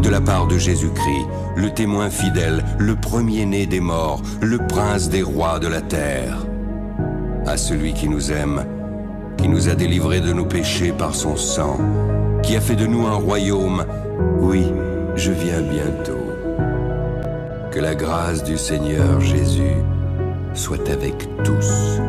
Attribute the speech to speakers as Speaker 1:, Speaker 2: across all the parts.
Speaker 1: de la part de Jésus-Christ, le témoin fidèle, le premier-né des morts, le prince des rois de la terre. À celui qui nous aime, qui nous a délivrés de nos péchés par son sang, qui a fait de nous un royaume, oui, je viens bientôt. Que la grâce du Seigneur Jésus soit avec tous.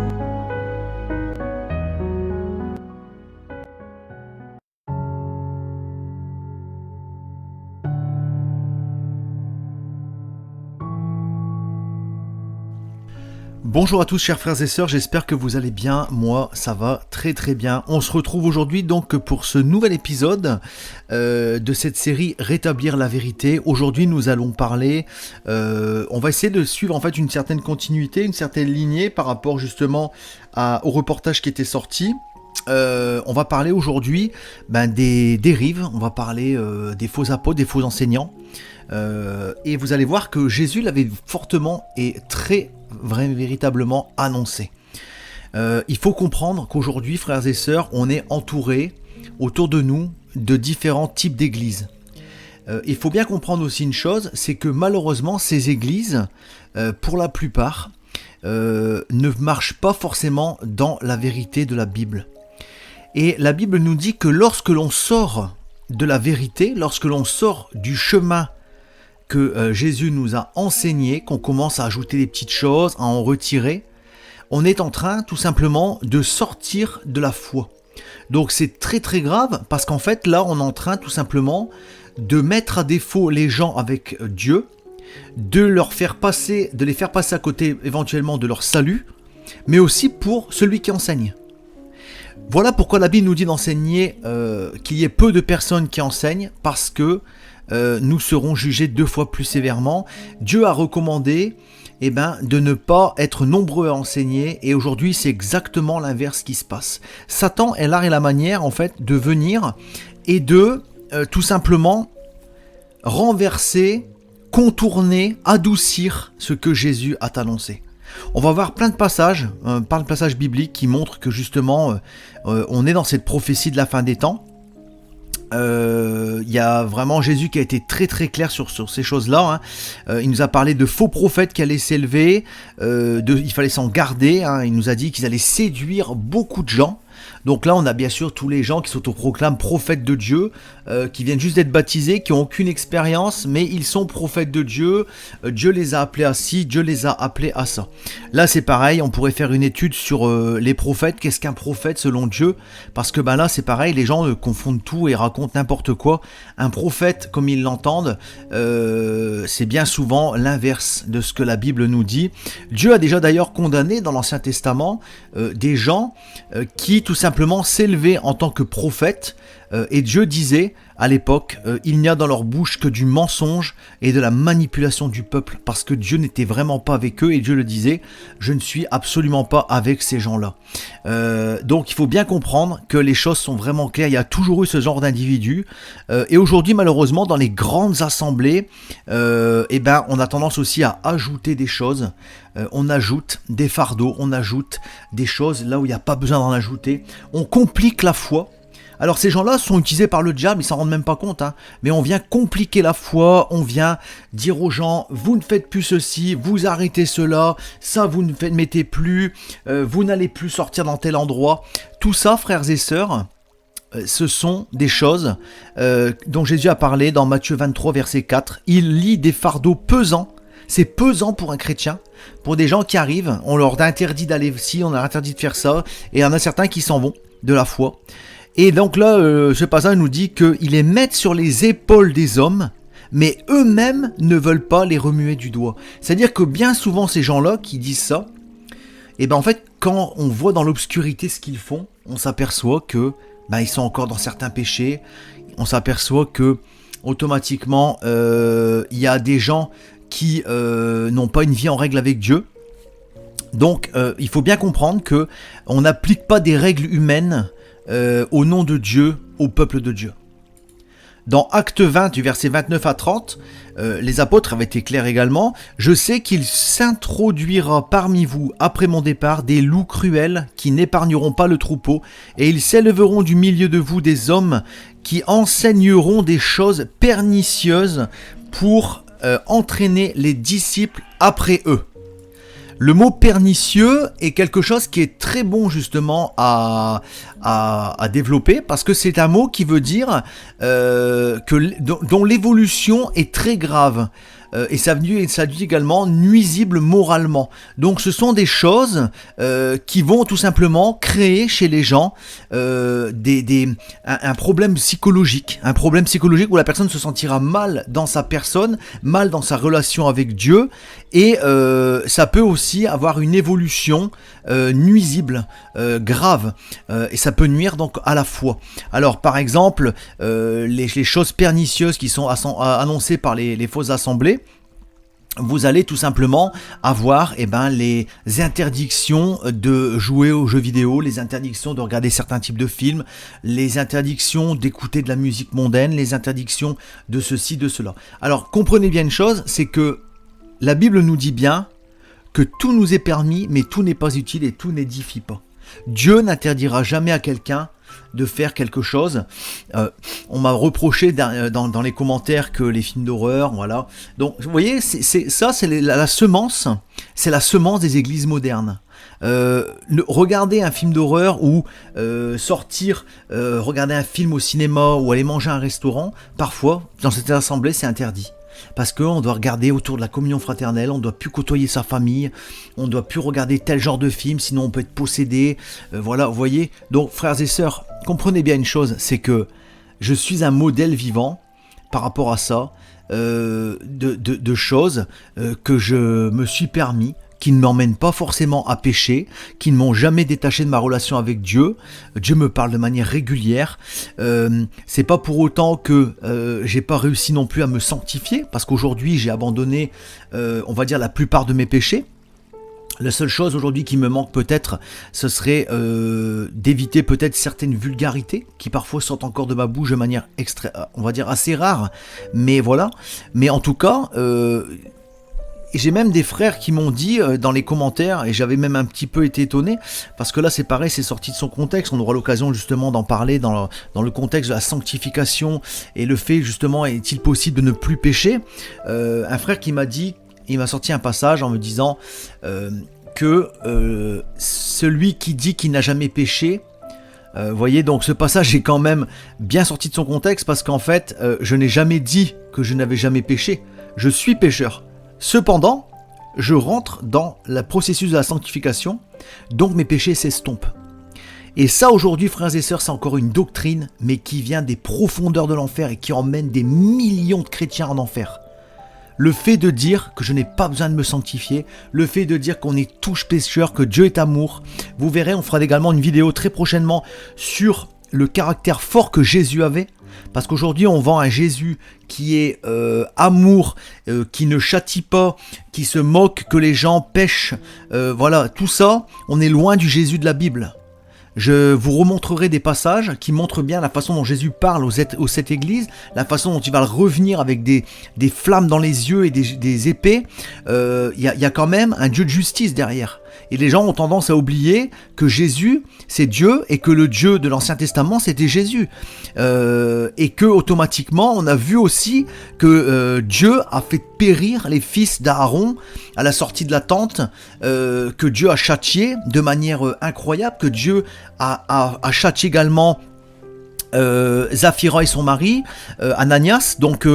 Speaker 2: Bonjour à tous chers frères et sœurs, j'espère que vous allez bien, moi ça va très très bien. On se retrouve aujourd'hui donc pour ce nouvel épisode de cette série Rétablir la vérité. Aujourd'hui nous allons parler, on va essayer de suivre en fait une certaine continuité, une certaine lignée par rapport justement au reportage qui était sorti. On va parler aujourd'hui des dérives, on va parler des faux apôtres, des faux enseignants. Et vous allez voir que Jésus l'avait fortement et très véritablement annoncé. Il faut comprendre qu'aujourd'hui, frères et sœurs, on est entouré autour de nous de différents types d'églises. Il faut bien comprendre aussi une chose, c'est que malheureusement, ces églises, pour la plupart, ne marchent pas forcément dans la vérité de la Bible. Et la Bible nous dit que lorsque l'on sort de la vérité, lorsque l'on sort du chemin que Jésus nous a enseigné, qu'on commence à ajouter des petites choses, à en retirer, on est en train tout simplement de sortir de la foi. Donc c'est très très grave parce qu'en fait là on est en train tout simplement de mettre à défaut les gens avec Dieu, de les faire passer à côté éventuellement de leur salut, mais aussi pour celui qui enseigne. Voilà pourquoi la Bible nous dit d'enseigner qu'il y ait peu de personnes qui enseignent, parce que nous serons jugés 2 fois plus sévèrement. Dieu a recommandé de ne pas être nombreux à enseigner, et aujourd'hui c'est exactement l'inverse qui se passe. Satan est l'art et la manière en fait de venir et de tout simplement renverser, contourner, adoucir ce que Jésus a annoncé. On va voir plein de passages bibliques qui montrent que justement on est dans cette prophétie de la fin des temps. Il y a vraiment Jésus qui a été très très clair sur ces choses-là. Il nous a parlé de faux prophètes qui allaient s'élever, il fallait s'en garder. Il nous a dit qu'ils allaient séduire beaucoup de gens. Donc là on a bien sûr tous les gens qui s'autoproclament prophètes de Dieu, qui viennent juste d'être baptisés, qui n'ont aucune expérience, mais ils sont prophètes de Dieu. Dieu les a appelés à ci, Dieu les a appelés à ça. Là c'est pareil, on pourrait faire une étude sur les prophètes. Qu'est-ce qu'un prophète selon Dieu? Parce que là c'est pareil, les gens confondent tout et racontent n'importe quoi. Un prophète, comme ils l'entendent, c'est bien souvent l'inverse de ce que la Bible nous dit. Dieu a déjà d'ailleurs condamné dans l'Ancien Testament des gens qui tout simplement s'élevaient en tant que prophètes, et Dieu disait à l'époque, il n'y a dans leur bouche que du mensonge et de la manipulation du peuple, parce que Dieu n'était vraiment pas avec eux, et Dieu le disait, je ne suis absolument pas avec ces gens-là. Donc il faut bien comprendre que les choses sont vraiment claires, il y a toujours eu ce genre d'individus, et aujourd'hui malheureusement dans les grandes assemblées, on a tendance aussi à ajouter des choses, on ajoute des fardeaux, on ajoute des choses là où il n'y a pas besoin d'en ajouter, on complique la foi. Alors ces gens-là sont utilisés par le diable, ils s'en rendent même pas compte, mais on vient compliquer la foi, on vient dire aux gens, vous ne faites plus ceci, vous arrêtez cela, ça vous ne mettez plus, vous n'allez plus sortir dans tel endroit. Tout ça, frères et sœurs, ce sont des choses dont Jésus a parlé dans Matthieu 23, verset 4. Il lie des fardeaux pesants. C'est pesant pour un chrétien, pour des gens qui arrivent, on leur interdit d'aller ici, on leur interdit de faire ça, et il y en a certains qui s'en vont de la foi. Et donc là, ce passage nous dit qu'ils les mettent sur les épaules des hommes, mais eux-mêmes ne veulent pas les remuer du doigt. C'est-à-dire que bien souvent, ces gens-là qui disent ça, en fait, quand on voit dans l'obscurité ce qu'ils font, on s'aperçoit que ils sont encore dans certains péchés, on s'aperçoit que automatiquement, il y a des gens qui n'ont pas une vie en règle avec Dieu. Donc, il faut bien comprendre qu'on n'applique pas des règles humaines au nom de Dieu, au peuple de Dieu. Dans Acte 20, du verset 29 à 30, les apôtres avaient été clairs également. « Je sais qu'il s'introduira parmi vous, après mon départ, des loups cruels qui n'épargneront pas le troupeau, et ils s'élèveront du milieu de vous des hommes qui enseigneront des choses pernicieuses pour entraîner les disciples après eux. Le mot pernicieux est quelque chose qui est très bon justement à développer, parce que c'est un mot qui veut dire dont l'évolution est très grave. Et ça dit également nuisible moralement. Donc ce sont des choses qui vont tout simplement créer chez les gens un problème psychologique. Un problème psychologique où la personne se sentira mal dans sa personne, mal dans sa relation avec Dieu. Et ça peut aussi avoir une évolution nuisible, grave. Et ça peut nuire donc à la foi. Alors par exemple, les choses pernicieuses qui sont annoncées par les fausses assemblées, vous allez tout simplement avoir les interdictions de jouer aux jeux vidéo, les interdictions de regarder certains types de films, les interdictions d'écouter de la musique mondaine, les interdictions de ceci, de cela. Alors comprenez bien une chose, c'est que la Bible nous dit bien que tout nous est permis, mais tout n'est pas utile et tout n'édifie pas. Dieu n'interdira jamais à quelqu'un de faire quelque chose. On m'a reproché dans les commentaires que les films d'horreur, voilà. Donc, vous voyez, c'est la semence, c'est la semence des églises modernes. Regarder un film d'horreur ou regarder un film au cinéma ou aller manger à un restaurant, parfois, dans cette assemblée, c'est interdit. Parce qu'on doit regarder autour de la communion fraternelle, on ne doit plus côtoyer sa famille, on ne doit plus regarder tel genre de film, sinon on peut être possédé. Voilà, vous voyez. Donc, frères et sœurs, comprenez bien une chose, c'est que je suis un modèle vivant par rapport à ça, de choses que je me suis permis, qui ne m'emmènent pas forcément à pécher, qui ne m'ont jamais détaché de ma relation avec Dieu. Dieu me parle de manière régulière. C'est pas pour autant que j'ai pas réussi non plus à me sanctifier, parce qu'aujourd'hui j'ai abandonné, on va dire, la plupart de mes péchés. La seule chose aujourd'hui qui me manque peut-être, ce serait d'éviter peut-être certaines vulgarités qui parfois sortent encore de ma bouche de manière on va dire assez rare. Mais voilà. Mais en tout cas, j'ai même des frères qui m'ont dit dans les commentaires, et j'avais même un petit peu été étonné, parce que là c'est pareil, c'est sorti de son contexte, on aura l'occasion justement d'en parler dans le contexte de la sanctification, et le fait justement, est-il possible de ne plus pécher. Un frère qui m'a dit, il m'a sorti un passage en me disant que celui qui dit qu'il n'a jamais péché, vous voyez, donc ce passage est quand même bien sorti de son contexte, parce qu'en fait, je n'ai jamais dit que je n'avais jamais péché, je suis pécheur. Cependant, je rentre dans le processus de la sanctification, donc mes péchés s'estompent. Et ça aujourd'hui, frères et sœurs, c'est encore une doctrine, mais qui vient des profondeurs de l'enfer et qui emmène des millions de chrétiens en enfer. Le fait de dire que je n'ai pas besoin de me sanctifier, le fait de dire qu'on est tous pécheurs, que Dieu est amour. Vous verrez, on fera également une vidéo très prochainement sur le caractère fort que Jésus avait. Parce qu'aujourd'hui on vend un Jésus qui est amour, qui ne châtie pas, qui se moque que les gens pêchent. Voilà, tout ça, on est loin du Jésus de la Bible. Je vous remontrerai des passages qui montrent bien la façon dont Jésus parle aux sept églises, la façon dont il va revenir avec des flammes dans les yeux et des épées. Il y a quand même un Dieu de justice derrière. Et les gens ont tendance à oublier que Jésus, c'est Dieu, et que le Dieu de l'Ancien Testament, c'était Jésus. Et que automatiquement, on a vu aussi que Dieu a fait périr les fils d'Aaron à la sortie de la tente, que Dieu a châtié de manière incroyable, que Dieu a châtié également Zaphira et son mari, Ananias. Donc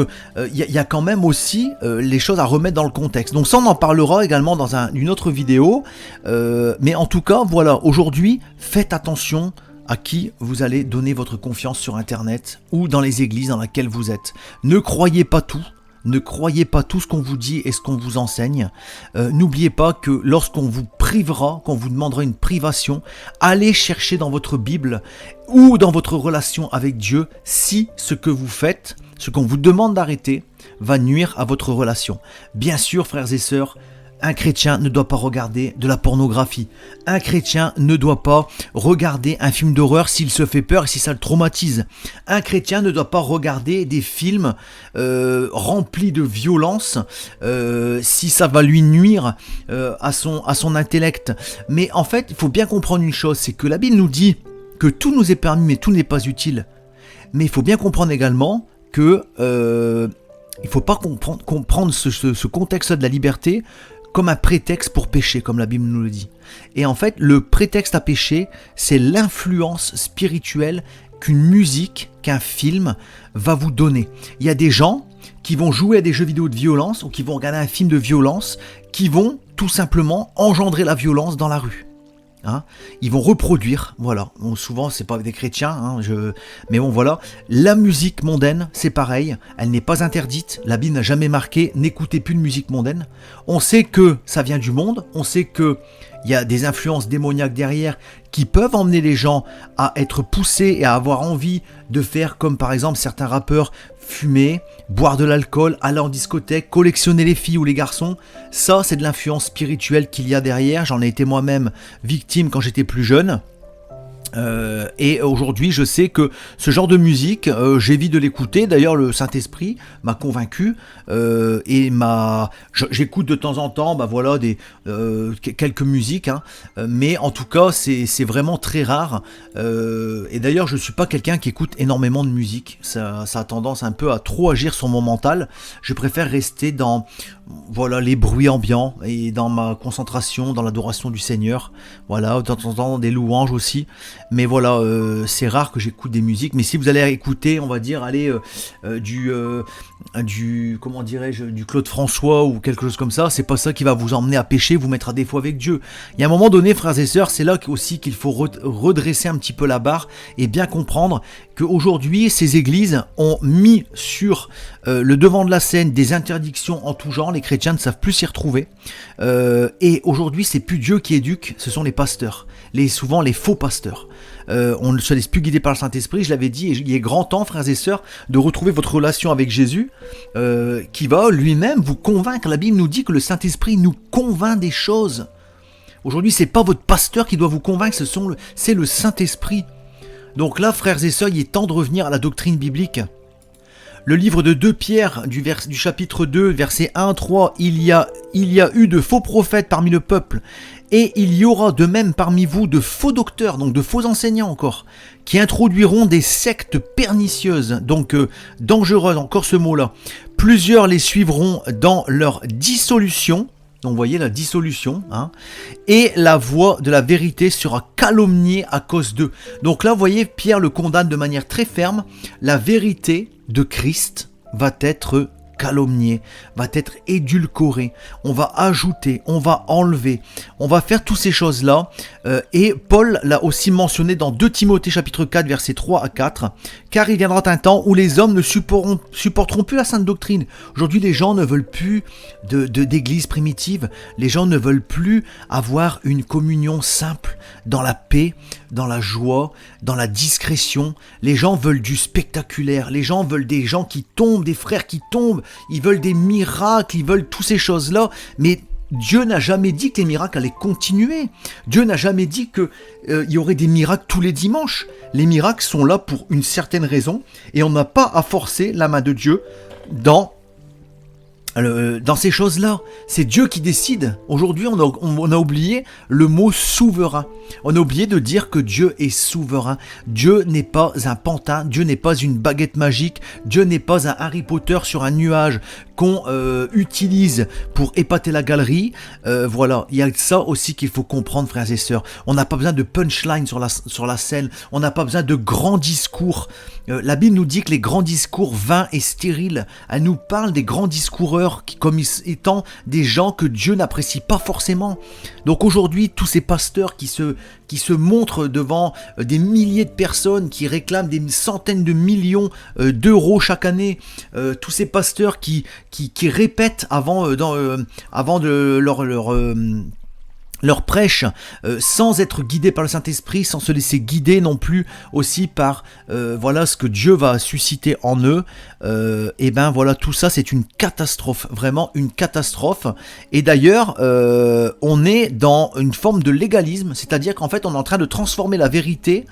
Speaker 2: y a quand même aussi les choses à remettre dans le contexte. Donc ça, on en parlera également dans une autre vidéo. Mais en tout cas, voilà, aujourd'hui, faites attention à qui vous allez donner votre confiance sur Internet ou dans les églises dans lesquelles vous êtes. Ne croyez pas tout. Ne croyez pas tout ce qu'on vous dit et ce qu'on vous enseigne. N'oubliez pas que lorsqu'on vous privera, qu'on vous demandera une privation, allez chercher dans votre Bible ou dans votre relation avec Dieu si ce que vous faites, ce qu'on vous demande d'arrêter, va nuire à votre relation. Bien sûr, frères et sœurs, un chrétien ne doit pas regarder de la pornographie. Un chrétien ne doit pas regarder un film d'horreur s'il se fait peur et si ça le traumatise. Un chrétien ne doit pas regarder des films remplis de violence si ça va lui nuire à son intellect. Mais en fait, il faut bien comprendre une chose, c'est que la Bible nous dit que tout nous est permis mais tout n'est pas utile. Mais il faut bien comprendre également que il ne faut pas comprendre ce contexte de la liberté comme un prétexte pour pécher, comme la Bible nous le dit. Et en fait, le prétexte à pécher, c'est l'influence spirituelle qu'une musique, qu'un film va vous donner. Il y a des gens qui vont jouer à des jeux vidéo de violence ou qui vont regarder un film de violence, qui vont tout simplement engendrer la violence dans la rue. Ils vont reproduire, voilà. Bon, souvent, c'est pas des chrétiens, mais bon, voilà. La musique mondaine, c'est pareil. Elle n'est pas interdite. La Bible n'a jamais marqué n'écoutez plus de musique mondaine. On sait que ça vient du monde. On sait que il y a des influences démoniaques derrière qui peuvent emmener les gens à être poussés et à avoir envie de faire comme par exemple certains rappeurs, fumer, boire de l'alcool, aller en discothèque, collectionner les filles ou les garçons. Ça, c'est de l'influence spirituelle qu'il y a derrière. J'en ai été moi-même victime quand j'étais plus jeune. Et aujourd'hui, je sais que ce genre de musique, j'évite de l'écouter. D'ailleurs, le Saint-Esprit m'a convaincu et j'écoute de temps en temps, quelques musiques, mais en tout cas, c'est vraiment très rare. Et d'ailleurs, je suis pas quelqu'un qui écoute énormément de musique. Ça a tendance un peu à trop agir sur mon mental. Je préfère rester dans les bruits ambiants et dans ma concentration, dans l'adoration du Seigneur. Voilà, de temps en temps des louanges aussi. Mais voilà, c'est rare que j'écoute des musiques. Mais si vous allez écouter, on va dire, du Claude François ou quelque chose comme ça, c'est pas ça qui va vous emmener à pécher, vous mettre à défaut avec Dieu. Il y a un moment donné, frères et sœurs, c'est là aussi qu'il faut redresser un petit peu la barre et bien comprendre qu'aujourd'hui, ces églises ont mis sur le devant de la scène des interdictions en tout genre. Les chrétiens ne savent plus s'y retrouver. Et aujourd'hui, c'est plus Dieu qui éduque, ce sont les pasteurs. Souvent les faux pasteurs. On ne se laisse plus guider par le Saint-Esprit, je l'avais dit, et il est grand temps, frères et sœurs, de retrouver votre relation avec Jésus, qui va lui-même vous convaincre. La Bible nous dit que le Saint-Esprit nous convainc des choses. Aujourd'hui, c'est pas votre pasteur qui doit vous convaincre, c'est le Saint-Esprit. Donc là, frères et sœurs, il est temps de revenir à la doctrine biblique. Le livre de 2 Pierre, du chapitre 2, versets 1 à 3, il y a eu de faux prophètes parmi le peuple, et il y aura de même parmi vous de faux docteurs, donc de faux enseignants encore, qui introduiront des sectes pernicieuses, donc dangereuses, encore ce mot-là. Plusieurs les suivront dans leur dissolution. Donc vous voyez la dissolution, et la voix de la vérité sera calomniée à cause d'eux. Donc là, vous voyez, Pierre le condamne de manière très ferme. La vérité de Christ va être calomniée, va être édulcorée. On va ajouter, on va enlever, on va faire toutes ces choses-là. Et Paul l'a aussi mentionné dans 2 Timothée chapitre 4, versets 3 à 4. Car il viendra un temps où les hommes ne supporteront plus la sainte doctrine. Aujourd'hui, les gens ne veulent plus d'église primitive. Les gens ne veulent plus avoir une communion simple, dans la paix, dans la joie, dans la discrétion. Les gens veulent du spectaculaire. Les gens veulent des gens qui tombent, des frères qui tombent. Ils veulent des miracles, ils veulent toutes ces choses-là. Mais Dieu n'a jamais dit que les miracles allaient continuer. Dieu n'a jamais dit qu'il y aurait des miracles tous les dimanches. Les miracles sont là pour une certaine raison et on n'a pas à forcer la main de Dieu dans ces choses-là. C'est Dieu qui décide. Aujourd'hui, on a oublié le mot souverain. On a oublié de dire que Dieu est souverain. Dieu n'est pas un pantin. Dieu n'est pas une baguette magique. Dieu n'est pas un Harry Potter sur un nuage qu'on utilise pour épater la galerie. Voilà, il y a ça aussi qu'il faut comprendre, frères et sœurs. On n'a pas besoin de punchline sur la scène. On n'a pas besoin de grands discours. La Bible nous dit que les grands discours vains et stériles. Elle nous parle des grands discoureurs comme étant des gens que Dieu n'apprécie pas forcément. Donc aujourd'hui, tous ces pasteurs qui se montrent devant des milliers de personnes, qui réclament des centaines de millions d'euros chaque année, tous ces pasteurs qui répètent avant de leur prêche, sans être guidés par le Saint-Esprit, sans se laisser guider non plus aussi par ce que Dieu va susciter en eux. Et ben voilà, tout ça c'est une catastrophe, vraiment une catastrophe. Et d'ailleurs, on est dans une forme de légalisme, c'est-à-dire qu'en fait on est en train de transformer la vérité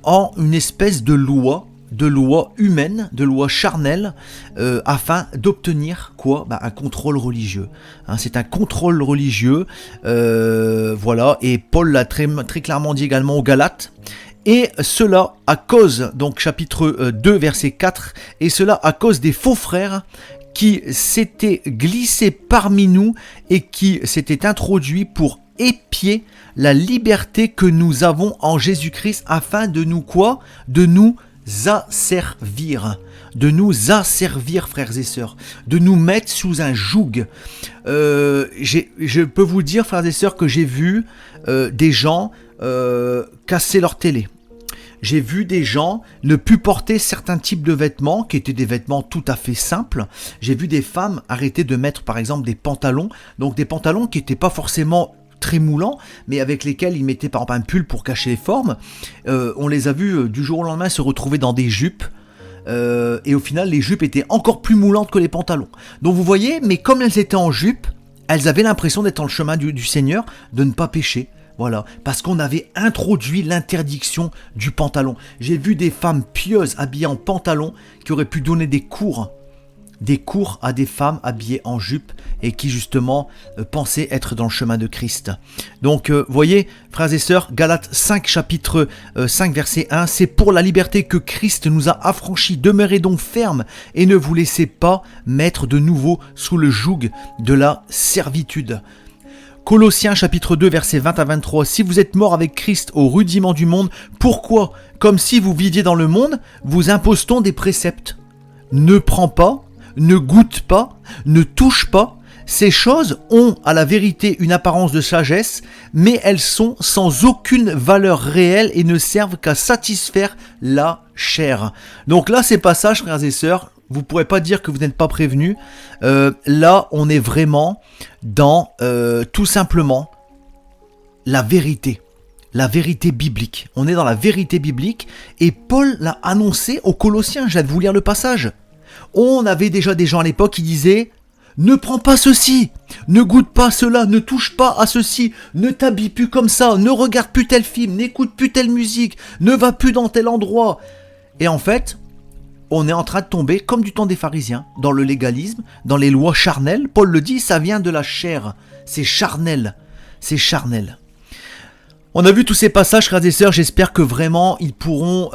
Speaker 2: en une espèce de loi humaine, de loi charnelle, afin d'obtenir quoi ? Un contrôle religieux. C'est un contrôle religieux, voilà. Et Paul l'a très, très clairement dit également aux Galates. Et cela à cause, donc chapitre 2, verset 4, et cela à cause des faux frères qui s'étaient glissés parmi nous et qui s'étaient introduits pour épier la liberté que nous avons en Jésus-Christ afin de nous quoi ? De nous asservir. De nous asservir, frères et sœurs. De nous mettre sous un joug. Je peux vous dire, frères et sœurs, que j'ai vu des gens casser leur télé. J'ai vu des gens ne plus porter certains types de vêtements qui étaient des vêtements tout à fait simples. J'ai vu des femmes arrêter de mettre par exemple des pantalons. Donc des pantalons qui n'étaient pas forcément très moulants, mais avec lesquels ils mettaient par exemple un pull pour cacher les formes. On les a vus du jour au lendemain se retrouver dans des jupes. Et au final les jupes étaient encore plus moulantes que les pantalons. Donc vous voyez, mais comme elles étaient en jupe, elles avaient l'impression d'être dans le chemin du Seigneur, de ne pas pécher. Voilà, parce qu'on avait introduit l'interdiction du pantalon. J'ai vu des femmes pieuses habillées en pantalon qui auraient pu donner des cours à des femmes habillées en jupe et qui justement pensaient être dans le chemin de Christ. Donc, voyez, frères et sœurs, Galates 5, chapitre 5, verset 1, c'est pour la liberté que Christ nous a affranchis. Demeurez donc fermes et ne vous laissez pas mettre de nouveau sous le joug de la servitude. Colossiens chapitre 2 versets 20 à 23. Si vous êtes morts avec Christ au rudiment du monde, pourquoi, comme si vous viviez dans le monde, vous impose-t-on des préceptes ? Ne prends pas, ne goûte pas, ne touche pas. Ces choses ont à la vérité une apparence de sagesse, mais elles sont sans aucune valeur réelle et ne servent qu'à satisfaire la chair. Donc là, ces passages, frères et sœurs, vous ne pourrez pas dire que vous n'êtes pas prévenus. Là, on est vraiment dans tout simplement la vérité biblique. On est dans la vérité biblique et Paul l'a annoncé aux Colossiens. Je vais vous lire le passage. On avait déjà des gens à l'époque qui disaient « Ne prends pas ceci, ne goûte pas cela, ne touche pas à ceci, ne t'habille plus comme ça, ne regarde plus tel film, n'écoute plus telle musique, ne va plus dans tel endroit. » Et en fait, on est en train de tomber, comme du temps des pharisiens, dans le légalisme, dans les lois charnelles. Paul le dit, ça vient de la chair. C'est charnel. C'est charnel. On a vu tous ces passages, frères et sœurs. J'espère que vraiment, ils pourront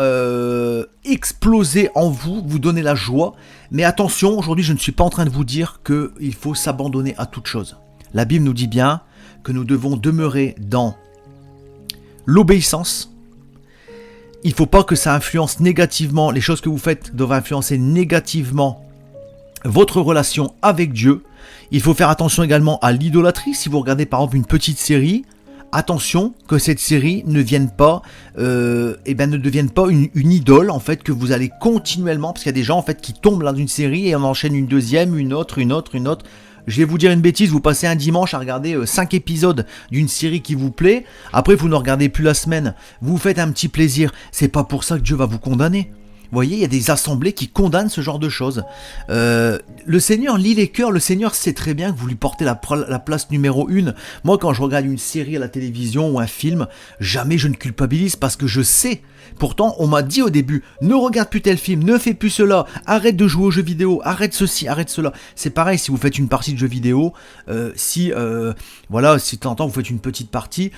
Speaker 2: exploser en vous, vous donner la joie. Mais attention, aujourd'hui, je ne suis pas en train de vous dire qu'il faut s'abandonner à toute chose. La Bible nous dit bien que nous devons demeurer dans l'obéissance. Il ne faut pas que ça influence négativement, les choses que vous faites doivent influencer négativement votre relation avec Dieu. Il faut faire attention également à l'idolâtrie. Si vous regardez par exemple une petite série, attention que cette série ne devienne pas, ne devienne pas une idole en fait que vous allez continuellement, parce qu'il y a des gens en fait qui tombent dans une série et on enchaîne une deuxième, une autre. Je vais vous dire une bêtise, vous passez un dimanche à regarder 5 épisodes d'une série qui vous plaît, après vous ne regardez plus la semaine, vous vous faites un petit plaisir, c'est pas pour ça que Dieu va vous condamner. Vous voyez, il y a des assemblées qui condamnent ce genre de choses. Le Seigneur lit les cœurs, le Seigneur sait très bien que vous lui portez la place numéro 1. Moi, quand je regarde une série à la télévision ou un film, jamais je ne culpabilise parce que je sais. Pourtant, on m'a dit au début, ne regarde plus tel film, ne fais plus cela, arrête de jouer aux jeux vidéo, arrête ceci, arrête cela. C'est pareil si vous faites une partie de jeux vidéo, si de temps en temps vous faites une petite partie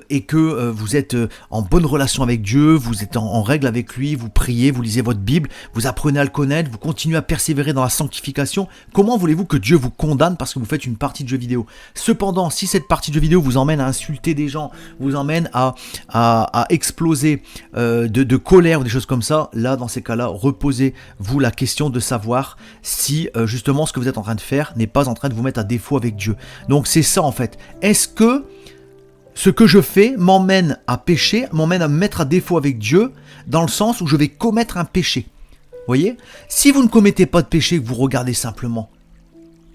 Speaker 2: et que vous êtes en bonne relation avec Dieu, vous êtes en règle avec lui, vous priez, vous lisez votre Bible, vous apprenez à le connaître, vous continuez à persévérer dans la sanctification, comment voulez-vous que Dieu vous condamne parce que vous faites une partie de jeux vidéo ? Cependant, si cette partie de jeux vidéo vous emmène à insulter des gens, vous emmène à exploser de colère ou des choses comme ça, là dans ces cas-là, reposez-vous la question de savoir si justement ce que vous êtes en train de faire n'est pas en train de vous mettre à défaut avec Dieu. Donc c'est ça en fait. Est-ce que ce que je fais m'emmène à pécher, m'emmène à me mettre à défaut avec Dieu, dans le sens où je vais commettre un péché ? Vous voyez ? Si vous ne commettez pas de péché, que vous regardez simplement,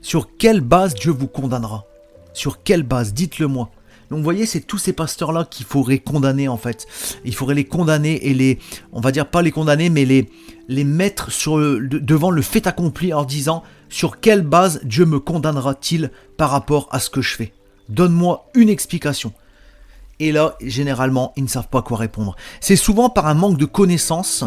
Speaker 2: sur quelle base Dieu vous condamnera ? Sur quelle base ? Dites-le moi. Donc vous voyez, c'est tous ces pasteurs-là qu'il faudrait condamner en fait. Il faudrait les condamner et on va dire pas les condamner, mais les mettre devant le fait accompli en disant sur quelle base Dieu me condamnera-t-il par rapport à ce que je fais ? Donne-moi une explication. Et là, généralement, ils ne savent pas quoi répondre. C'est souvent par un manque de connaissances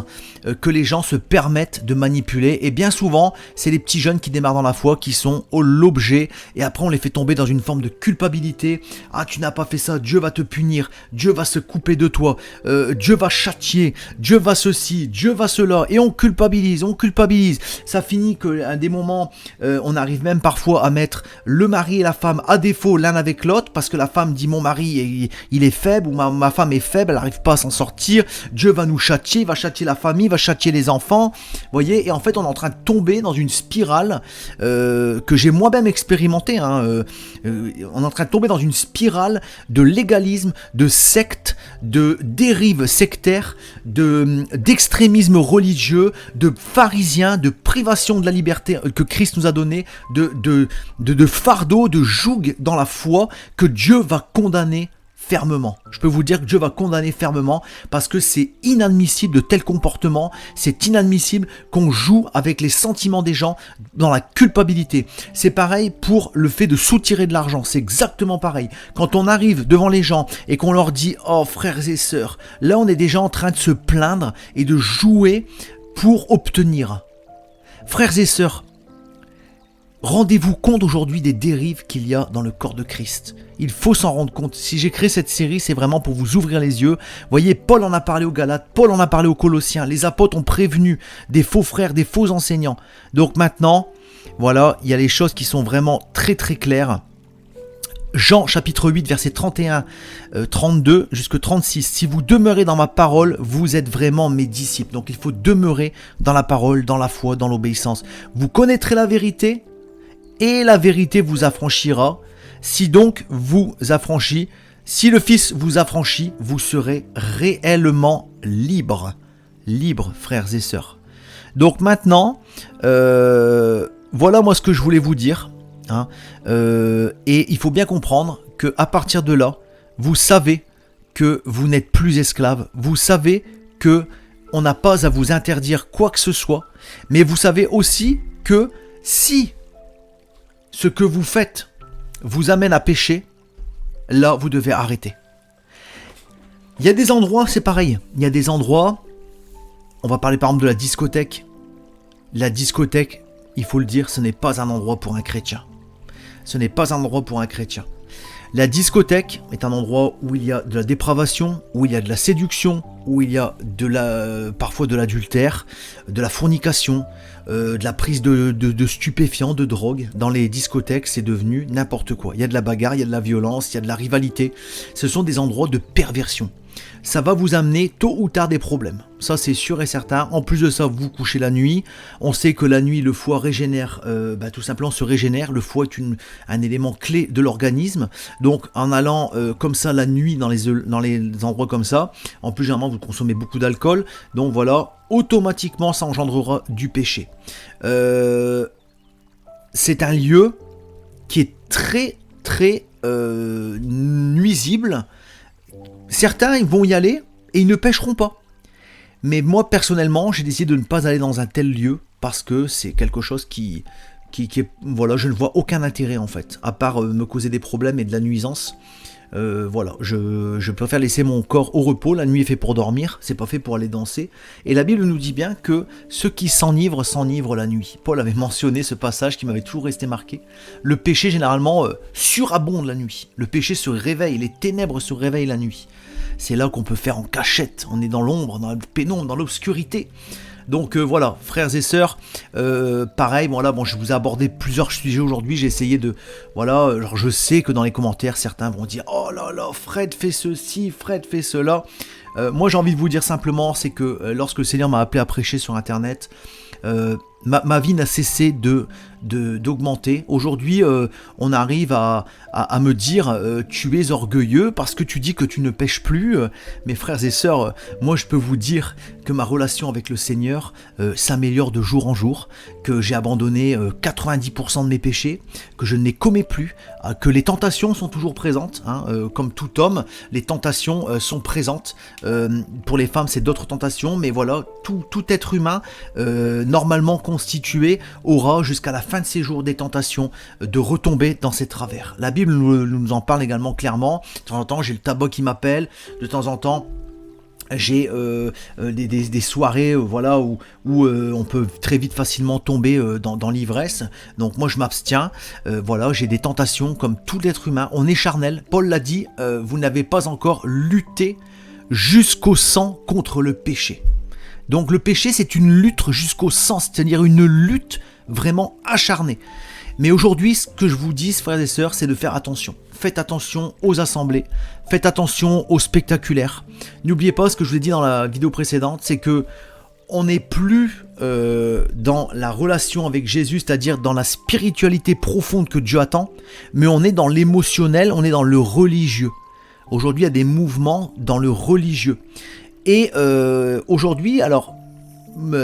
Speaker 2: que les gens se permettent de manipuler. Et bien souvent, c'est les petits jeunes qui démarrent dans la foi qui sont l'objet. Et après, on les fait tomber dans une forme de culpabilité. Ah, tu n'as pas fait ça, Dieu va te punir. Dieu va se couper de toi. Dieu va châtier. Dieu va ceci, Dieu va cela. Et on culpabilise, on culpabilise. Ça finit qu'à des moments, on arrive même parfois à mettre le mari et la femme à défaut l'un avec l'autre. Parce que la femme dit, mon mari, il est faible, ou ma femme est faible, elle n'arrive pas à s'en sortir, Dieu va nous châtier, va châtier la famille, va châtier les enfants, voyez, et en fait on est en train de tomber dans une spirale que j'ai moi-même expérimenté, on est en train de tomber dans une spirale de légalisme, de secte, de dérive sectaire, d'extrémisme religieux, de pharisiens, de privation de la liberté que Christ nous a donné, de fardeau, de joug dans la foi que Dieu va condamner fermement. Je peux vous dire que Dieu va condamner fermement parce que c'est inadmissible de tels comportements, c'est inadmissible qu'on joue avec les sentiments des gens dans la culpabilité. C'est pareil pour le fait de soutirer de l'argent, c'est exactement pareil. Quand on arrive devant les gens et qu'on leur dit « Oh frères et sœurs », là on est déjà en train de se plaindre et de jouer pour obtenir. Frères et sœurs, rendez-vous compte aujourd'hui des dérives qu'il y a dans le corps de Christ. Il faut s'en rendre compte. Si j'ai créé cette série, c'est vraiment pour vous ouvrir les yeux. Vous voyez, Paul en a parlé aux Galates, Paul en a parlé aux Colossiens. Les apôtres ont prévenu des faux frères, des faux enseignants. Donc maintenant, voilà, il y a les choses qui sont vraiment très très claires. Jean chapitre 8 verset 31, 32 jusqu'à 36. Si vous demeurez dans ma parole, vous êtes vraiment mes disciples. Donc il faut demeurer dans la parole, dans la foi, dans l'obéissance. Vous connaîtrez la vérité et la vérité vous affranchira. Si donc vous affranchit, si le Fils vous affranchit, vous serez réellement libres. Libres, frères et sœurs. Donc maintenant, voilà moi ce que je voulais vous dire. Et il faut bien comprendre qu'à partir de là, vous savez que vous n'êtes plus esclave. Vous savez que on n'a pas à vous interdire quoi que ce soit. Mais vous savez aussi que si ce que vous faites vous amène à pécher, là vous devez arrêter. Il y a des endroits, c'est pareil. Il y a des endroits, on va parler par exemple de la discothèque. La discothèque, il faut le dire, ce n'est pas un endroit pour un chrétien. Ce n'est pas un endroit pour un chrétien. La discothèque est un endroit où il y a de la dépravation, où il y a de la séduction, où il y a parfois de l'adultère, de la fornication, de la prise de stupéfiants, de drogue. Dans les discothèques, c'est devenu n'importe quoi. Il y a de la bagarre, il y a de la violence, il y a de la rivalité. Ce sont des endroits de perversion. Ça va vous amener tôt ou tard des problèmes. Ça, c'est sûr et certain. En plus de ça, vous couchez la nuit. On sait que la nuit, le foie régénère, tout simplement se régénère. Le foie est un élément clé de l'organisme. Donc, en allant comme ça la nuit dans les endroits comme ça, en plus, généralement, vous consommez beaucoup d'alcool. Donc voilà, automatiquement, ça engendrera du péché. C'est un lieu qui est très, très nuisible. Certains ils vont y aller et ils ne pêcheront pas. Mais moi personnellement, j'ai décidé de ne pas aller dans un tel lieu parce que c'est quelque chose qui est, voilà, je ne vois aucun intérêt en fait, à part me causer des problèmes et de la nuisance. Voilà, je préfère laisser mon corps au repos. La nuit est fait pour dormir, c'est pas fait pour aller danser. Et la Bible nous dit bien que ceux qui s'enivrent la nuit. Paul avait mentionné ce passage qui m'avait toujours resté marqué. Le péché généralement surabonde la nuit. Le péché se réveille, les ténèbres se réveillent la nuit. C'est là qu'on peut faire en cachette. On est dans l'ombre, dans la pénombre, dans l'obscurité. Donc voilà, frères et sœurs, pareil, je vous ai abordé plusieurs sujets aujourd'hui, j'ai essayé de, voilà, alors je sais que dans les commentaires, certains vont dire « Oh là là, Fred fait ceci, Fred fait cela ». Moi j'ai envie de vous dire simplement, c'est que lorsque le Seigneur m'a appelé à prêcher sur Internet, ma vie n'a cessé d'augmenter. Aujourd'hui, on arrive à me dire tu es orgueilleux parce que tu dis que tu ne pêches plus. Mes frères et sœurs, moi je peux vous dire que ma relation avec le Seigneur s'améliore de jour en jour, que j'ai abandonné 90% de mes péchés, que je ne les commets plus, que les tentations sont toujours présentes, comme tout homme, les tentations sont présentes. Pour les femmes, c'est d'autres tentations, mais voilà, tout être humain, normalement constitué aura jusqu'à la fin de ses jours des tentations de retomber dans ses travers. La Bible nous en parle également clairement. De temps en temps, j'ai le tabac qui m'appelle. De temps en temps, j'ai des soirées voilà, où on peut très vite facilement tomber dans l'ivresse. Donc moi je m'abstiens. Voilà, j'ai des tentations comme tout être humain. On est charnel. Paul l'a dit, vous n'avez pas encore lutté jusqu'au sang contre le péché. Donc le péché, c'est une lutte jusqu'au sang, c'est-à-dire une lutte vraiment acharnée. Mais aujourd'hui, ce que je vous dis, frères et sœurs, c'est de faire attention. Faites attention aux assemblées, faites attention aux spectaculaires. N'oubliez pas ce que je vous ai dit dans la vidéo précédente, c'est que on n'est plus dans la relation avec Jésus, c'est-à-dire dans la spiritualité profonde que Dieu attend, mais on est dans l'émotionnel, on est dans le religieux. Aujourd'hui, il y a des mouvements dans le religieux. Et aujourd'hui, alors,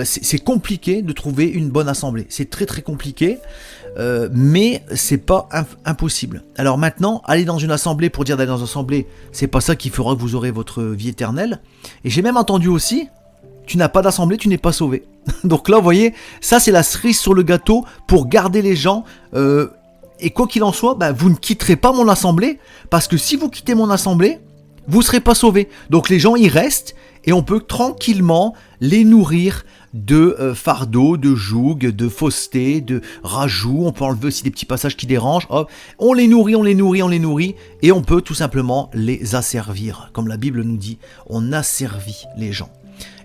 Speaker 2: c'est compliqué de trouver une bonne assemblée. C'est très très compliqué, mais c'est pas impossible. Alors maintenant, aller dans une assemblée pour dire d'aller dans une assemblée, c'est pas ça qui fera que vous aurez votre vie éternelle. Et j'ai même entendu aussi, tu n'as pas d'assemblée, tu n'es pas sauvé. Donc là, vous voyez, ça c'est la cerise sur le gâteau pour garder les gens. Et quoi qu'il en soit, vous ne quitterez pas mon assemblée, parce que si vous quittez mon assemblée, vous ne serez pas sauvés. Donc les gens y restent, et on peut tranquillement les nourrir de fardeaux, de jougs, de fausseté, de rajouts. On peut enlever aussi des petits passages qui dérangent. Hop. On les nourrit, et on peut tout simplement les asservir. Comme la Bible nous dit, on asservit les gens.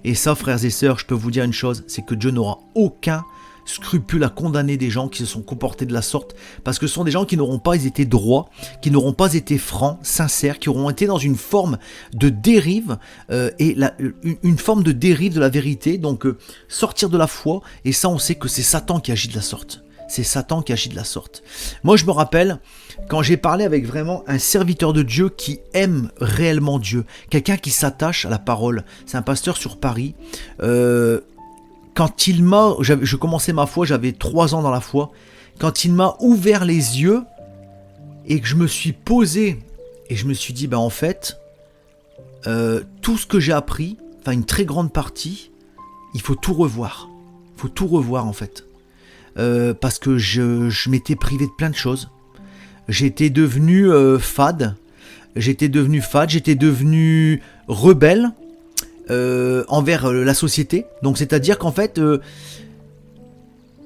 Speaker 2: Et ça, frères et sœurs, je peux vous dire une chose, c'est que Dieu n'aura aucun scrupule à condamner des gens qui se sont comportés de la sorte, parce que ce sont des gens qui n'auront pas été droits, qui n'auront pas été francs, sincères, qui auront été dans une forme de dérive, une forme de dérive de la vérité, donc sortir de la foi, et ça on sait que c'est Satan qui agit de la sorte. C'est Satan qui agit de la sorte. Moi je me rappelle, quand j'ai parlé avec vraiment un serviteur de Dieu qui aime réellement Dieu, quelqu'un qui s'attache à la parole, c'est un pasteur sur Paris, quand je commençais ma foi, j'avais 3 ans dans la foi, quand il m'a ouvert les yeux et que je me suis posé et je me suis dit, en fait, tout ce que j'ai appris, enfin une très grande partie, il faut tout revoir. Il faut tout revoir en fait. Parce que je m'étais privé de plein de choses. J'étais devenu fade, j'étais devenu rebelle, envers la société. Donc c'est-à-dire qu'en fait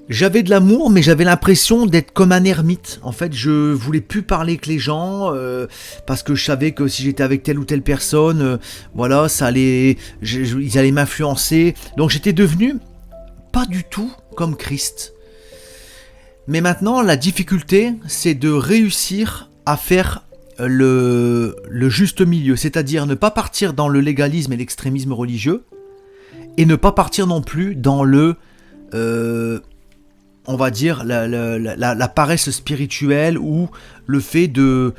Speaker 2: j'avais de l'amour, mais j'avais l'impression d'être comme un ermite. En fait, je voulais plus parler avec les gens parce que je savais que si j'étais avec telle ou telle personne, voilà, ils allaient m'influencer. Donc j'étais devenu pas du tout comme Christ. Mais maintenant, la difficulté, c'est de réussir à faire le juste milieu, c'est-à-dire ne pas partir dans le légalisme et l'extrémisme religieux, et ne pas partir non plus dans le, on va dire, la paresse spirituelle, ou le fait de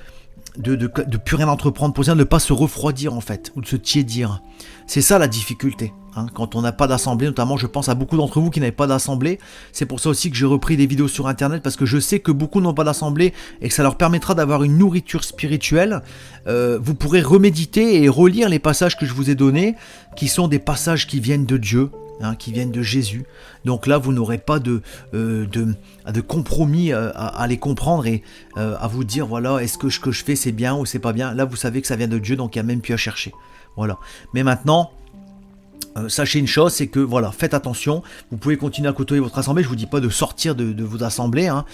Speaker 2: plus rien entreprendre, pour dire de ne pas se refroidir en fait, ou de se tiédir. C'est ça la difficulté, hein, quand on n'a pas d'assemblée, notamment je pense à beaucoup d'entre vous qui n'avaient pas d'assemblée. C'est pour ça aussi que j'ai repris des vidéos sur internet, parce que je sais que beaucoup n'ont pas d'assemblée et que ça leur permettra d'avoir une nourriture spirituelle. Vous pourrez reméditer et relire les passages que je vous ai donnés, qui sont des passages qui viennent de Dieu, hein, qui viennent de Jésus. Donc là vous n'aurez pas de compromis à les comprendre et à vous dire voilà, est-ce que ce que je fais c'est bien ou c'est pas bien. Là vous savez que ça vient de Dieu, donc il n'y a même plus à chercher. Voilà. Mais maintenant, sachez une chose, c'est que voilà, faites attention. Vous pouvez continuer à côtoyer votre assemblée. Je vous dis pas de sortir de vos assemblées, hein,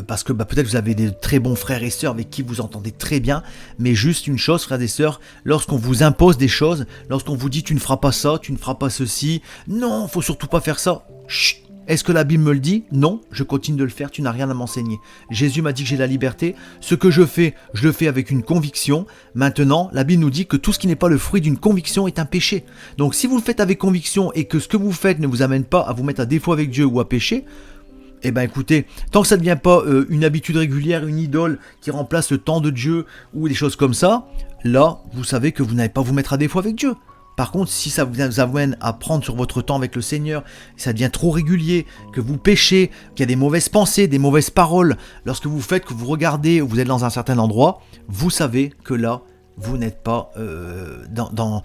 Speaker 2: parce que peut-être vous avez des très bons frères et sœurs avec qui vous entendez très bien. Mais juste une chose, frères et sœurs, lorsqu'on vous impose des choses, lorsqu'on vous dit tu ne feras pas ça, tu ne feras pas ceci, non, faut surtout pas faire ça. Chut. Est-ce que la Bible me le dit? Non, je continue de le faire, tu n'as rien à m'enseigner. Jésus m'a dit que j'ai la liberté. Ce que je le fais avec une conviction. Maintenant, la Bible nous dit que tout ce qui n'est pas le fruit d'une conviction est un péché. Donc si vous le faites avec conviction et que ce que vous faites ne vous amène pas à vous mettre à défaut avec Dieu ou à pécher, eh bien écoutez, tant que ça ne devient pas une habitude régulière, une idole qui remplace le temps de Dieu ou des choses comme ça, là, vous savez que vous n'allez pas vous mettre à défaut avec Dieu. Par contre, si ça vous amène à prendre sur votre temps avec le Seigneur, ça devient trop régulier, que vous péchez, qu'il y a des mauvaises pensées, des mauvaises paroles, lorsque vous faites, que vous regardez, vous êtes dans un certain endroit, vous savez que là, vous n'êtes pas dans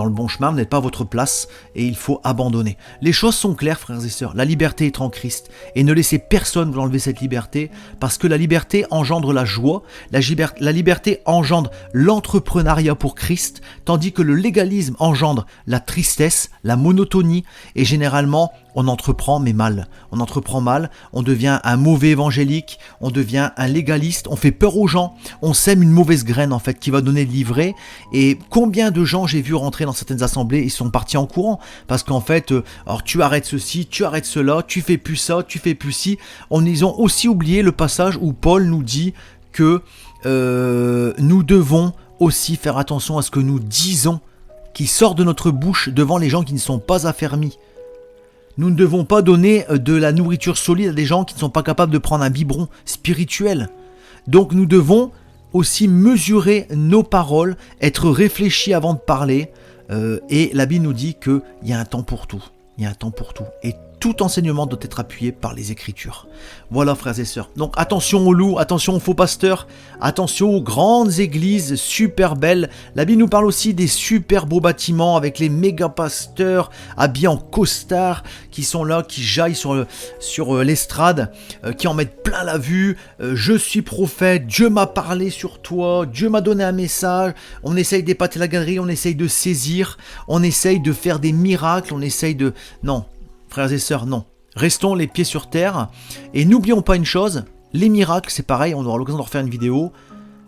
Speaker 2: le bon chemin, vous n'êtes pas à votre place et il faut abandonner. Les choses sont claires, frères et sœurs, la liberté est en Christ et ne laissez personne vous enlever cette liberté parce que la liberté engendre la joie, la liberté engendre l'entrepreneuriat pour Christ, tandis que le légalisme engendre la tristesse, la monotonie et généralement on entreprend mais mal. On entreprend mal, on devient un mauvais évangélique, on devient un légaliste, on fait peur aux gens, on sème une mauvaise graine en fait qui va donner de l'ivraie. Et combien de gens j'ai vu rentrer dans certaines assemblées, ils sont partis en courant parce qu'en fait, alors tu arrêtes ceci, tu arrêtes cela, tu fais plus ça, tu fais plus ci. Ils ont aussi oublié le passage où Paul nous dit que nous devons aussi faire attention à ce que nous disons qui sort de notre bouche devant les gens qui ne sont pas affermis. Nous ne devons pas donner de la nourriture solide à des gens qui ne sont pas capables de prendre un biberon spirituel. Donc nous devons aussi mesurer nos paroles, être réfléchis avant de parler. Et la Bible nous dit qu'il y a un temps pour tout. Il y a un temps pour tout. Et tout enseignement doit être appuyé par les Écritures. Voilà, frères et sœurs. Donc attention aux loups, attention aux faux pasteurs, attention aux grandes églises super belles. La Bible nous parle aussi des super beaux bâtiments avec les méga pasteurs habillés en costard qui sont là, qui jaillent sur l'estrade, qui en mettent plein la vue. Je suis prophète, Dieu m'a parlé sur toi, Dieu m'a donné un message. On essaye d'épater la galerie, on essaye de saisir, on essaye de faire des miracles, on essaye de... Non. Frères et sœurs, non. Restons les pieds sur terre et n'oublions pas une chose, les miracles, c'est pareil, on aura l'occasion de refaire une vidéo,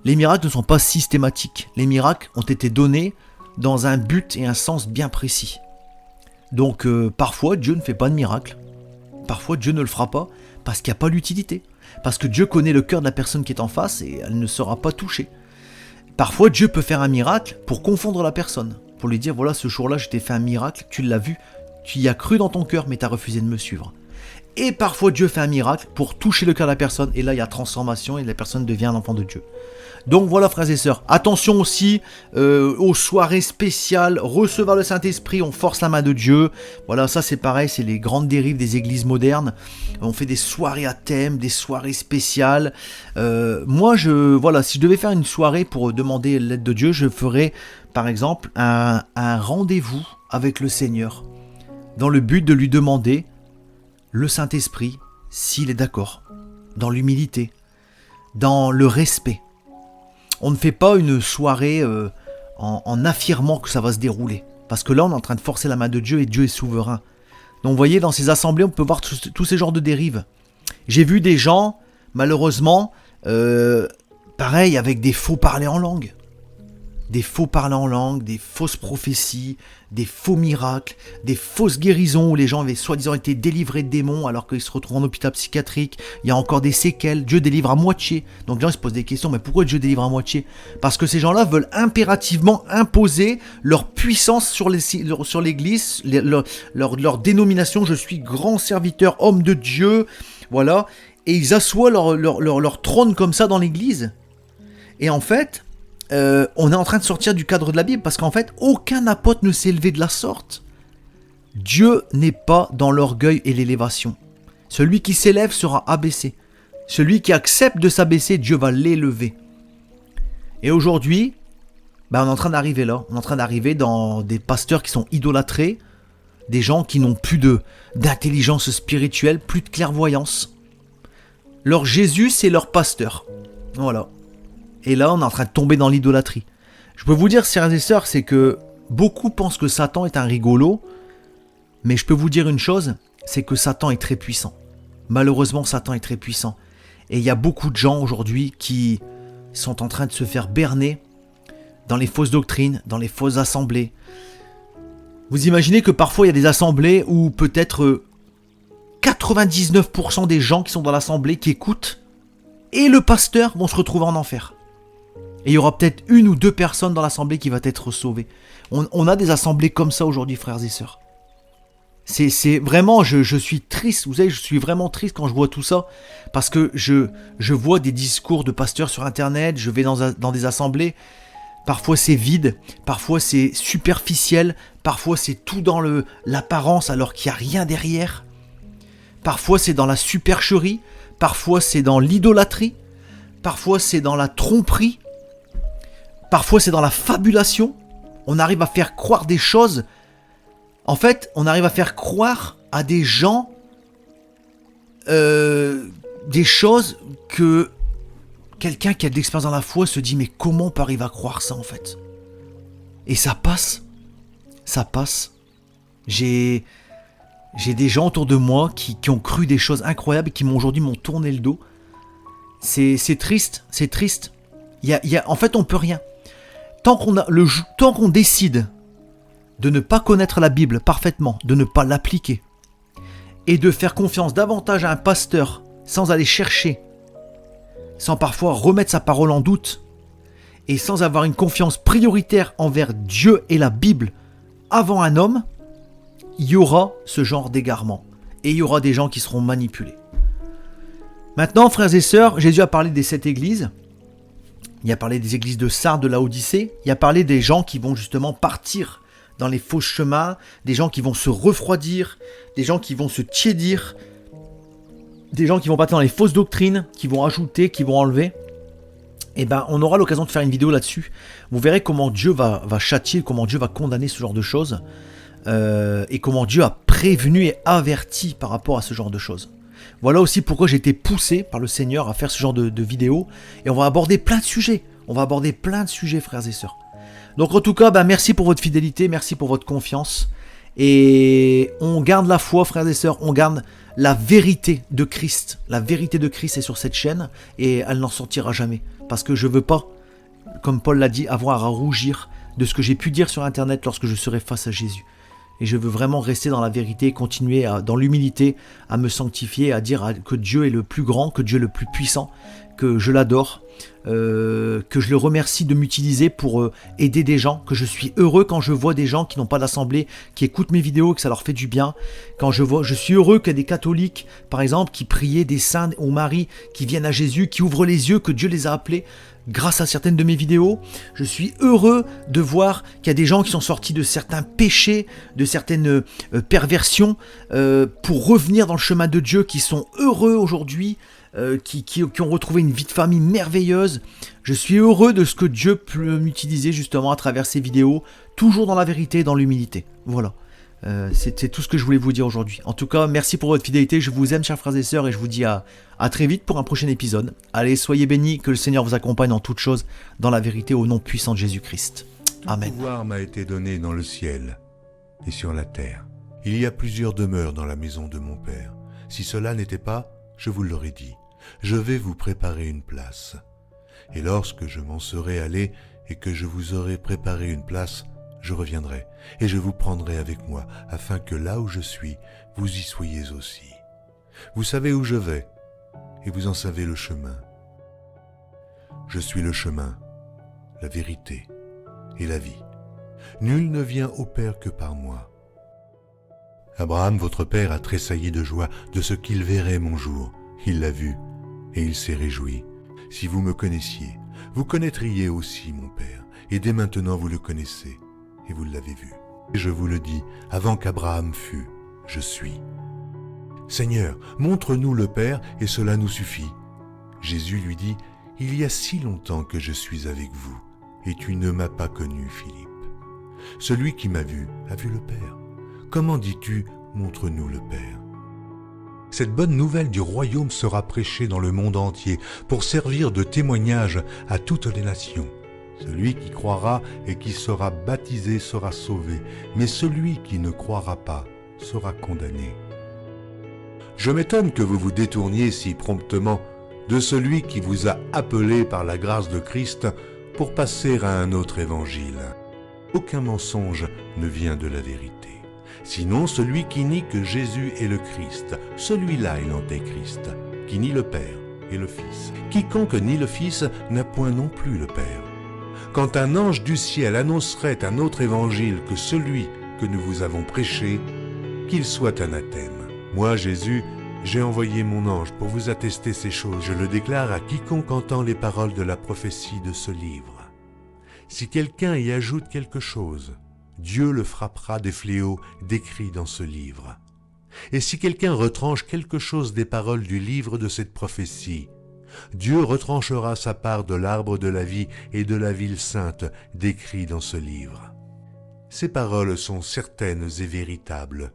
Speaker 2: les miracles ne sont pas systématiques. Les miracles ont été donnés dans un but et un sens bien précis. Donc parfois Dieu ne fait pas de miracle, parfois Dieu ne le fera pas parce qu'il n'y a pas l'utilité, parce que Dieu connaît le cœur de la personne qui est en face et elle ne sera pas touchée. Parfois Dieu peut faire un miracle pour confondre la personne, pour lui dire voilà ce jour-là je t'ai fait un miracle, tu l'as vu, tu y as cru dans ton cœur, mais tu as refusé de me suivre. Et parfois, Dieu fait un miracle pour toucher le cœur de la personne. Et là, il y a transformation et la personne devient un enfant de Dieu. Donc voilà, frères et sœurs. Attention aussi aux soirées spéciales. Recevoir le Saint-Esprit, on force la main de Dieu. Voilà, ça c'est pareil, c'est les grandes dérives des églises modernes. On fait des soirées à thème, des soirées spéciales. Moi, si je devais faire une soirée pour demander l'aide de Dieu, je ferais, par exemple, un rendez-vous avec le Seigneur, dans le but de lui demander le Saint-Esprit s'il est d'accord, dans l'humilité, dans le respect. On ne fait pas une soirée en affirmant que ça va se dérouler, parce que là on est en train de forcer la main de Dieu et Dieu est souverain. Donc vous voyez, dans ces assemblées on peut voir tous ces genres de dérives. J'ai vu des gens, malheureusement, pareil, avec des faux parlers en langue. Des faux parlers en langue, des fausses prophéties, des faux miracles, des fausses guérisons où les gens avaient soi-disant été délivrés de démons alors qu'ils se retrouvent en hôpital psychiatrique. Il y a encore des séquelles. Dieu délivre à moitié. Donc les gens se posent des questions, mais pourquoi Dieu délivre à moitié ? Parce que ces gens-là veulent impérativement imposer leur puissance sur l'église, leur dénomination. Je suis grand serviteur, homme de Dieu. Voilà. Et ils assoient leur trône comme ça dans l'église. Et en fait... on est en train de sortir du cadre de la Bible parce qu'en fait, aucun apôtre ne s'est élevé de la sorte. Dieu n'est pas dans l'orgueil et l'élévation. Celui qui s'élève sera abaissé. Celui qui accepte de s'abaisser, Dieu va l'élever. Et aujourd'hui, on est en train d'arriver là. On est en train d'arriver dans des pasteurs qui sont idolâtrés, des gens qui n'ont plus d'intelligence spirituelle, plus de clairvoyance. Leur Jésus, c'est leur pasteur. Voilà. Et là, on est en train de tomber dans l'idolâtrie. Je peux vous dire, frères et sœurs, c'est que beaucoup pensent que Satan est un rigolo, mais je peux vous dire une chose, c'est que Satan est très puissant. Malheureusement, Satan est très puissant. Et il y a beaucoup de gens aujourd'hui qui sont en train de se faire berner dans les fausses doctrines, dans les fausses assemblées. Vous imaginez que parfois, il y a des assemblées où peut-être 99% des gens qui sont dans l'assemblée, qui écoutent, et le pasteur vont se retrouver en enfer. Et il y aura peut-être 1 ou 2 personnes dans l'assemblée qui va être sauvée. On a des assemblées comme ça aujourd'hui, frères et sœurs. C'est vraiment, je suis triste, vous savez, je suis vraiment triste quand je vois tout ça, parce que je vois des discours de pasteurs sur internet, je vais dans des assemblées, parfois c'est vide, parfois c'est superficiel, parfois c'est tout dans l'apparence alors qu'il n'y a rien derrière, parfois c'est dans la supercherie, parfois c'est dans l'idolâtrie, parfois c'est dans la tromperie. Parfois c'est dans la fabulation. On arrive à faire croire des choses. En fait, on arrive à faire croire à des gens des choses que quelqu'un qui a de l'expérience dans la foi se dit mais comment on peut arriver à croire ça en fait? Et ça passe. Ça passe. J'ai des gens autour de moi qui ont cru des choses incroyables et qui aujourd'hui m'ont tourné le dos. C'est triste, c'est triste. En fait, on peut rien. Tant qu'on décide de ne pas connaître la Bible parfaitement, de ne pas l'appliquer, et de faire confiance davantage à un pasteur sans aller chercher, sans parfois remettre sa parole en doute, et sans avoir une confiance prioritaire envers Dieu et la Bible avant un homme, il y aura ce genre d'égarement. Et il y aura des gens qui seront manipulés. Maintenant, frères et sœurs, Jésus a parlé des 7 églises. Il a parlé des églises de Sardes, de Laodicée. Il a parlé des gens qui vont justement partir dans les faux chemins, des gens qui vont se refroidir, des gens qui vont se tiédir, des gens qui vont partir dans les fausses doctrines, qui vont ajouter, qui vont enlever. Et ben, on aura l'occasion de faire une vidéo là-dessus. Vous verrez comment Dieu va châtier, comment Dieu va condamner ce genre de choses, et comment Dieu a prévenu et averti par rapport à ce genre de choses. Voilà aussi pourquoi j'ai été poussé par le Seigneur à faire ce genre de vidéo. Et on va aborder plein de sujets. On va aborder plein de sujets, frères et sœurs. Donc en tout cas, ben, merci pour votre fidélité, merci pour votre confiance. Et on garde la foi, frères et sœurs, on garde la vérité de Christ. La vérité de Christ est sur cette chaîne et elle n'en sortira jamais. Parce que je ne veux pas, comme Paul l'a dit, avoir à rougir de ce que j'ai pu dire sur Internet lorsque je serai face à Jésus. Et je veux vraiment rester dans la vérité, continuer dans l'humilité, à me sanctifier, à dire que Dieu est le plus grand, que Dieu est le plus puissant, que je l'adore, que je le remercie de m'utiliser pour aider des gens, que je suis heureux quand je vois des gens qui n'ont pas d'assemblée, qui écoutent mes vidéos, que ça leur fait du bien. Quand je suis heureux qu'il y ait des catholiques, par exemple, qui priaient des saints ou Marie, qui viennent à Jésus, qui ouvrent les yeux, que Dieu les a appelés grâce à certaines de mes vidéos. Je suis heureux de voir qu'il y a des gens qui sont sortis de certains péchés, de certaines perversions, pour revenir dans le chemin de Dieu, qui sont heureux aujourd'hui, qui ont retrouvé une vie de famille merveilleuse. Je suis heureux de ce que Dieu peut m'utiliser justement à travers ces vidéos, toujours dans la vérité et dans l'humilité. Voilà. C'est tout ce que je voulais vous dire aujourd'hui. En tout cas, merci pour votre fidélité. Je vous aime, chers frères et sœurs, et je vous dis à très vite pour un prochain épisode. Allez, soyez bénis, que le Seigneur vous accompagne en toutes choses, dans la vérité, au nom puissant de Jésus-Christ. Amen.
Speaker 3: Tout pouvoir m'a été donné dans le ciel et sur la terre. Il y a plusieurs demeures dans la maison de mon Père. Si cela n'était pas, je vous l'aurais dit. Je vais vous préparer une place. Et lorsque je m'en serai allé et que je vous aurai préparé une place, je reviendrai et je vous prendrai avec moi, afin que là où je suis, vous y soyez aussi. Vous savez où je vais, et vous en savez le chemin. Je suis le chemin, la vérité et la vie. Nul ne vient au Père que par moi. Abraham, votre père, a tressailli de joie de ce qu'il verrait mon jour. Il l'a vu, et il s'est réjoui. Si vous me connaissiez, vous connaîtriez aussi mon Père, et dès maintenant vous le connaissez, et vous l'avez vu. Et je vous le dis, avant qu'Abraham fût, je suis. Seigneur, montre-nous le Père, et cela nous suffit. Jésus lui dit, il y a si longtemps que je suis avec vous, et tu ne m'as pas connu, Philippe. Celui qui m'a vu a vu le Père. Comment dis-tu, montre-nous le Père? Cette bonne nouvelle du royaume sera prêchée dans le monde entier pour servir de témoignage à toutes les nations. Celui qui croira et qui sera baptisé sera sauvé, mais celui qui ne croira pas sera condamné. Je m'étonne que vous vous détourniez si promptement de celui qui vous a appelé par la grâce de Christ pour passer à un autre évangile. Aucun mensonge ne vient de la vérité. Sinon celui qui nie que Jésus est le Christ, celui-là est l'antéchrist, qui nie le Père et le Fils. Quiconque nie le Fils n'a point non plus le Père. Quand un ange du ciel annoncerait un autre évangile que celui que nous vous avons prêché, qu'il soit anathème. Moi, Jésus, j'ai envoyé mon ange pour vous attester ces choses. Je le déclare à quiconque entend les paroles de la prophétie de ce livre. Si quelqu'un y ajoute quelque chose, Dieu le frappera des fléaux décrits dans ce livre. Et si quelqu'un retranche quelque chose des paroles du livre de cette prophétie, Dieu retranchera sa part de l'arbre de la vie et de la ville sainte décrit dans ce livre. Ces paroles sont certaines et véritables.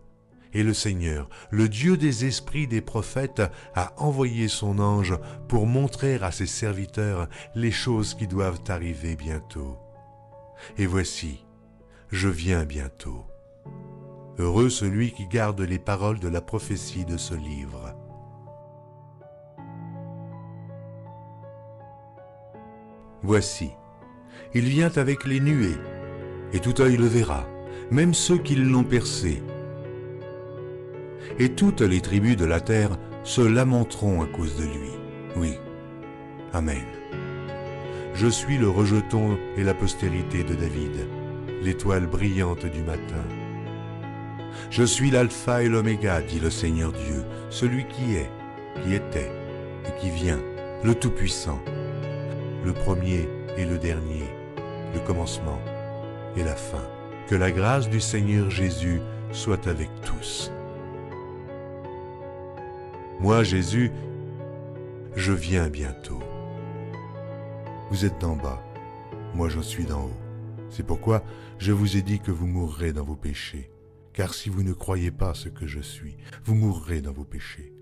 Speaker 3: Et le Seigneur, le Dieu des esprits des prophètes, a envoyé son ange pour montrer à ses serviteurs les choses qui doivent arriver bientôt. Et voici, je viens bientôt. Heureux celui qui garde les paroles de la prophétie de ce livre. Voici, il vient avec les nuées, et tout œil le verra, même ceux qui l'ont percé. Et toutes les tribus de la terre se lamenteront à cause de lui. Oui, Amen. Je suis le rejeton et la postérité de David, l'étoile brillante du matin. Je suis l'alpha et l'oméga, dit le Seigneur Dieu, celui qui est, qui était et qui vient, le Tout-Puissant, le premier et le dernier, le commencement et la fin. Que la grâce du Seigneur Jésus soit avec tous. Moi, Jésus, je viens bientôt. Vous êtes d'en bas, moi je suis d'en haut. C'est pourquoi je vous ai dit que vous mourrez dans vos péchés. Car si vous ne croyez pas ce que je suis, vous mourrez dans vos péchés.